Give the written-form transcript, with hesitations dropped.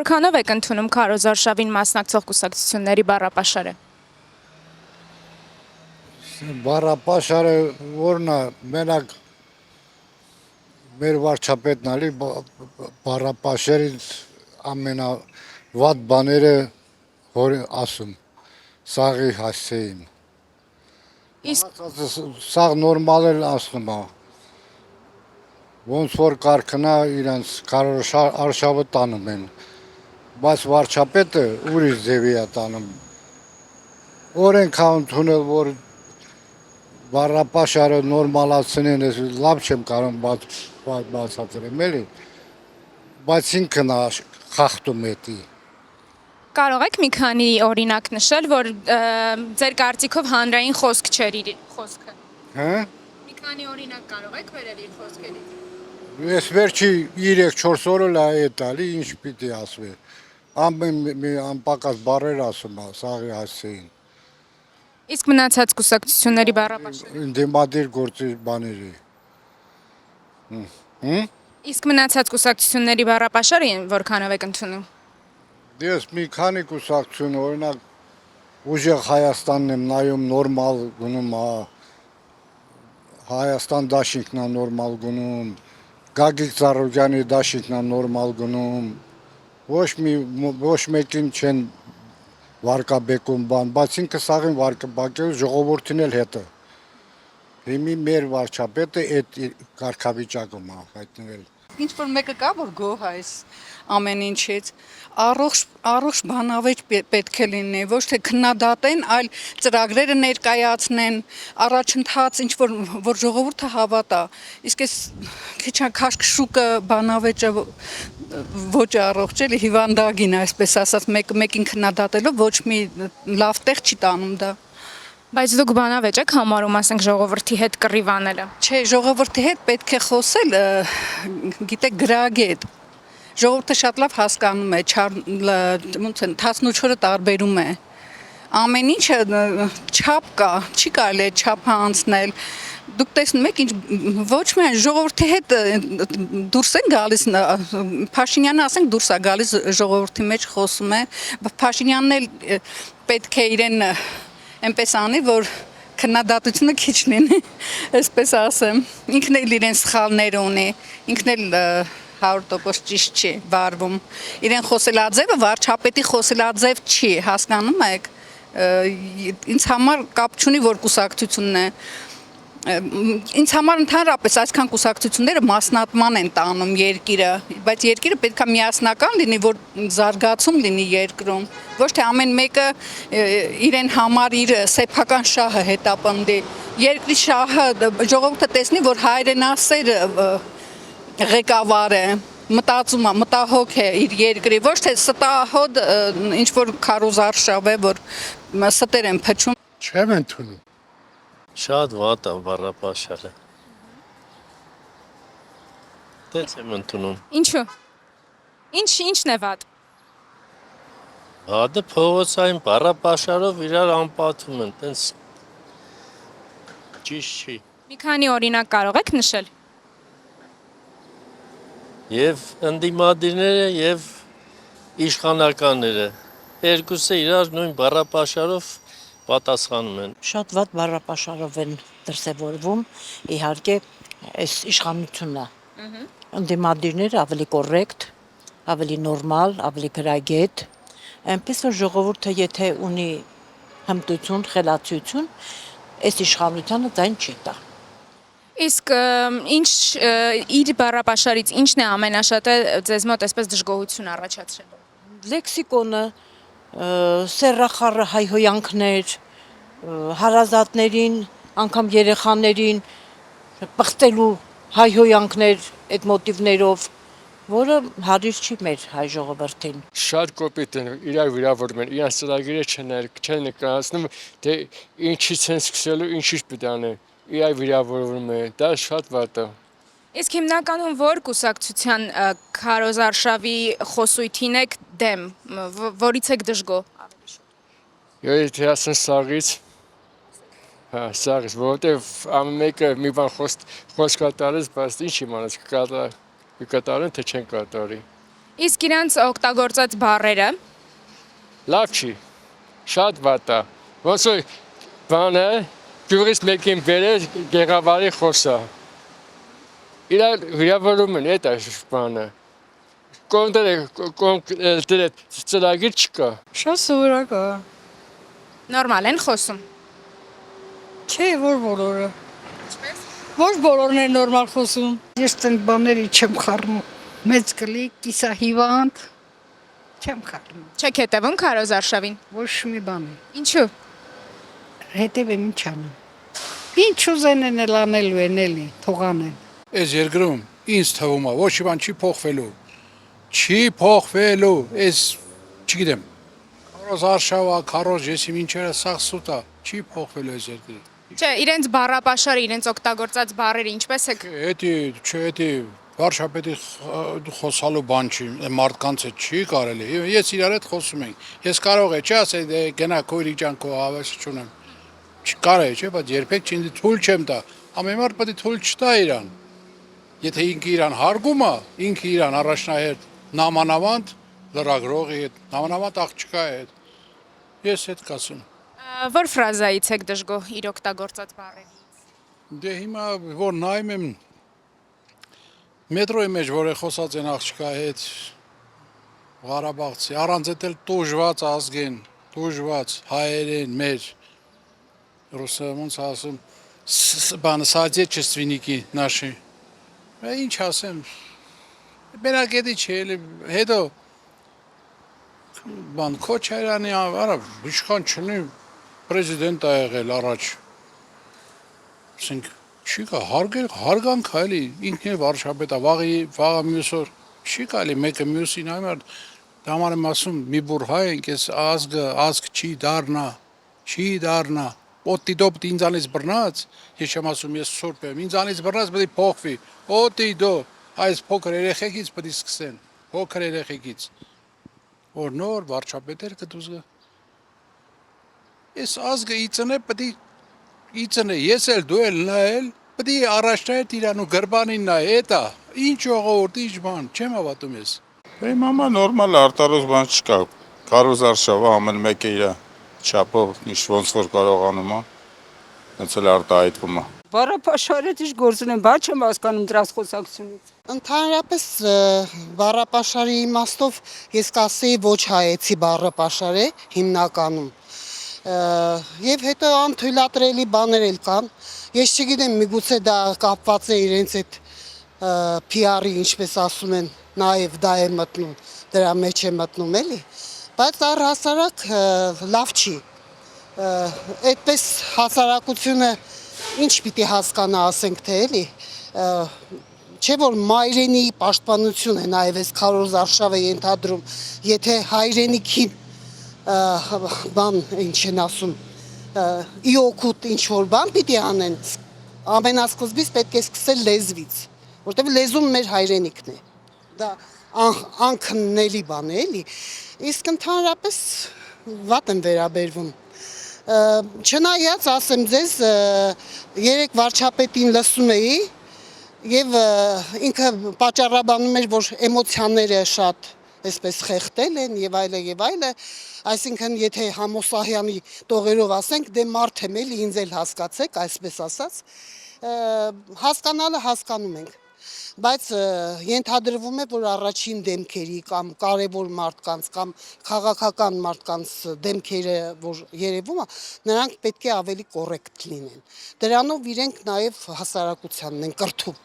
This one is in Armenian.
Որքանով եք ընդունում քարոզարշավին մասնակցող կուսակցությունների բառապաշարը։ Բառապաշարը որն է, մենակ մեր վարչապետն ալի բառապաշարից ամենավատ բաները հոր ասում, սաղի հասցեին։ Սաղ նորմալ էլ ասում է, ոնց որ կարգնա իրանց արշավը տանում են, բայց վարչապետը ուրիշ ձևի է տանում։ Օրենք է ընդունել, որ բառապաշարը նորմալացնեն, լավ չեմ կարող բացատրեմ էլի, բայց ինքն է խախտում էտի։ Կարող եք մի քանի օրինակ նշել, որ ձեր կարծիքով հանրային խոսք չէր իր խոսքը։ Հա։ Մի քանի օրինակ կարող եք վերել իր խոսքերից։ Ես վերջի 3-4 օրը լա է տալի, ինչ պիտի ասվի։ Անպակաս բառեր ասում է, սաղի հասցեին։ Իսկ մնացած կուսակցությունների բառապաշարը։ Դիմադիր գործի բաների։ Իսկ մնացած կուսակցությունների բառապաշարը որքանով եք ընդունում։ Ես մի քանի կուսակցություն, օրինակ ուժեղ Հայաստանն եմ նայում, նորմալ գնում է, Հայաստան դաշինքն է նորմալ գնում, Գագիկ Ծառուկյանի դաշինքն է նորմալ գնում, ոչ մեկին չեն վարկաբեկում բան, բայց ինքը սաղին վարկաբեկել ժողովրդին էլ հետը։ Հիմի մեր վարչապետը այդ կարգավիճակում է հայտնվել։ Ինչ որ մեկը կա, որ գոհ է այս ամեն ինչից, առողջ բանավեճ պետք է լինի, ոչ թե քննադատեն, այլ ծրագրերը ներկայացնեն, առաջընթաց, ինչ որ ժողովուրդը հավատա։ Իսկ այս քիչ քաշքշուկը բանավեճը ոչ առողջ էլի հիվանդագին, այսպես ասած, մեկին քննադատելով ոչ մի լավ տեղ չի տանում դա։ Բայց դուք բանավեճ եք համարում, ասենք, ժողովրդի հետ կռիվ անելը։ Չէ, ժողովրդի հետ պետք է խոսել, գիտեք, գրագետ։ Ժողովուրդը շատ լավ հասկանում է, ոնց են 14-ը տարբերում է։ Ամեն ինչը չափ կա, չի կարելի չափը անցնել։ Դուք տեսնում եք, ոչ միայն ժողովրդի հետ դուրս են գալիս, Փաշինյանը ասենք դուրս է գալիս ժողովրդի մեջ խոսում է, Փաշինյանն էլ պետք է իրեն այնպես անի, որ քննադատությունը քիչ լինի, այսպես ասեմ։ Ինքն էլ իրեն սխալներ ունի, ինքն էլ 100% ճիշտ չի վարվում։ Իրեն խոսելաձևը վարչապետի խոսելաձև չի, հասկանում եք։ Ինձ համար կապ չունի, որ կուսակցությունն է։ Ինձ համար ընդհանրապես այսքան կուսակցությունները մասնատման են տանում երկիրը, բայց երկիրը պետք է միասնական լինի, որ զարգացում լինի երկրում։ Ոչ թե ամեն մեկը իրեն համար իր սեփական շահը հետապնդի։ Երկրի շահը ժողովուրդը տեսնի, որ հայրենասեր ղեկավար է, մտածում է, մտահոգ է իր երկրի, ոչ թե ստահոդ ինչ որ քարոզարշավ է, որ ստեր են փչում։ Չեմ ընդունում։ Շատ վատ է բառապաշարը։ Դες եմ ընդունում։ Ինչու։ Ինչն է վատ։ Հադը փողոցային բառապաշարով իրար անպատվում են, տենց ճիշտ չի։ Մի քանի օրինակ կարող եք նշել։ Եվ ընդդիմադիրները եւ իշխանականները երկուսը իրար նույն բառապաշարով պատասխանում են։ Շատ վատ բառապաշարով են դրսևորվում, իհարկե այս իշխանությունը։ Ընդդիմադիրները ավելի կոռեկտ, ավելի նորմալ, ավելի գրագետ, այնպես որ ժողովուրդը եթե ունի հմտություն, խելացություն, այս իշխանությանը ձայն չի տա։ Իսկ իր բառապաշարից ինչն է ամենաշատը ձեզ մոտ այսպես դժգոհություն առաջացրել։ Լեքսիկոնը, սեռախառը հայհոյանքներ, հարազատներին, անգամ երեխաներին պղծելու հայհոյանքներ այդ մոտիվներով, որը հարիր չի մեր հայ ժողովրդին։ Շատ կոպիտ են, իրար վիրավորում են, իրանց ծրագիրը չեն ներկայացնում, թե ինչից են սկսելու, ինչից պիտի անեն, իրար վիրավորում են, դա շատ վատ է։ Իսկ հիմնականում որ կուսակցության քարոզարշավի խոսույթին եք դեմ, որից եք դժգոհ։ Եթե ասեն սաղից, սաղից, որովհետև ամեն մեկը մի բան խոսք կատարեց, բայց ինչ իմանաց կկատարեն, թե չեն կատարի։ Իսկ իրանց օգտագործած բառերը Լավ չի։ Շատ վատ է։ Ոնց որ բանը գյուղից մեկին բերել գեղավարի խոսա։ Իրար վիրավորում են այդ բանը։ Կոնկրետ ծրագիր չկա։ Շատ սովորական։ նորմալ են խոսում։ Չէ, որ բոլորը։ Ոչ բոլորն են նորմալ խոսում։ Ես տեն բաների չեմ խառնում։ Մեծ կլի, կիսահիվանդ չեմ խառնում։ Չեք հետևում Քարոզ Արշավին։ Ոչ մի բան։ Ինչու։ Հետևեմ ինչ անում։ Ինչ ուզեն են էլ անելու են էլի, թողանեն։ Այս երկրում ինձ թվում է ոչ մի բան չի փոխվելու։ Չի փոխվելու, այս չգիտեմ։ Քարոզ Արշավա, քարոզ եսի ինչերը սա սուտ է, չի փոխվելու այս երկրի։ Չէ, իրենց բառապաշարը, իրենց օգտագործած բառերը ինչպես եք։ Էդի վարշապետի խոսալու բան չի, մարդկանց հետ չի կարելի։ Ես իրար հետ խոսում ենք։ Ես կարող եմ չի ասել դե գնա քույրիկ ջան քո հավես չունեմ։ Չկարե, չէ, բայց երբեք չի թույլ չեմ տա։ Ամեն մարդ պետք է թույլ չտա իրան։ Եթե ինքը իրան հարգում է, ինքը իրան առաջնահերթ նամանավանդ լրագրողի հետ, նամանավանդ աղջկա հետ։ Ես հետ կասում։ Որ ֆրազայից եք դժգոհ իր օգտագործած բառերից։ Դե հիմա որ նայում եմ մետրոյի մեջ որ է խոսած են աղջկա հետ Ղարաբաղցի, առանց էլ տուժված ազգեն, տուժված հայերեն մեր ռուսը ոնց ասում բանը սադիեչը սվինիկի նաշի։ Ինչ ասեմ։ Բերակետի չէ, հետո բան Քոչարյանի արա իշխան չունի պրեզիդենտ ա եղել առաջ։ Ասենք չի կա հարգանք այլի ինքն է վարշապետ է վաղը մյուս օր չի կարելի մեկը մյուսին համար դա համար եմ ասում մի բուր հայ ենք այս ազգ չի դառնա օտիդոպ ինձանից բռնած ես չեմ ասում ես սուրբ եմ ինձանից բռնած պետք է փոխվի օտիդո այս փոքր երեխեքից պետք է սկսեն փոքր երեխեքից որ նոր վարշապետեր կդուզգա այս ազգը իծնե պետք է իծնե ես էլ դու էլ նա էլ պետք է առաջնահերթ իրան ու գրբանին նայ էտա ինչ ժողովուրդ ինչ բան չեմ հավատում ես Իմ համար նորմալ արտարոց բան չկա Քարոզ Արշավը ամեն մեկը իր չափով ինչ ոնց որ կարողանում է հենց էլ արտահայտվում է Բառապաշարը ճիշտ գործուն են, բայց չեմ հասկանում դրանց խոսակցությունից։ Ընդհանրապես բառապաշարի իմաստով ես կասեի ոչ հայեցի բառապաշար է հիմնականում։ Եվ հետո անթույլատրելի բաներ էլ կան։ Ես չգիտեմ, միգուցե դա կապված է իրենց այդ PR-ի, ինչպես ասում են, նաև դա է մտնում, դրա մեջ է մտնում էլի, բայց առհասարակ լավ չի։ Այդպես հասարակությունը ինչ պիտի հասկանա, ասենք թե էլի, չէ որ մայրենի պաշտպանություն է նաև այս Քարոզ Արշավը ենթադրում, եթե հայրենիքին բան ինչ են ասում, ի օգուտ ինչ որ բան պիտի անեն, ամենասկզբից պետք է սկսել լեզվից, որտեղ լեզուն մեր հայրենիքն է, դա անքննելի բան է էլի, իսկ ընդհանրապես վատ եմ վերաբերվում, չնայած ասեմ ձեզ երեք վարչապետին լսում էի և ինքը պատճառաբանում էր, որ էմոցիաները շատ այսպես խեղդել են և այլը, այսինքն եթե Համոսահյանի տողերով ասենք, դե մարդ եմ էլի ինձ էլ հասկացեք, այսպես ասած, հասկանալը հասկանում ենք, բայց ենթադրվում է, որ առաջին դեմքերի կամ կարևոր մարդկանց կամ քաղաքական մարդկանց դեմքերը, որ երևում է, նրանք պետք է ավելի կոռեկտ լինեն, դրանով իրենք նաև հասարակությանն են կրթում։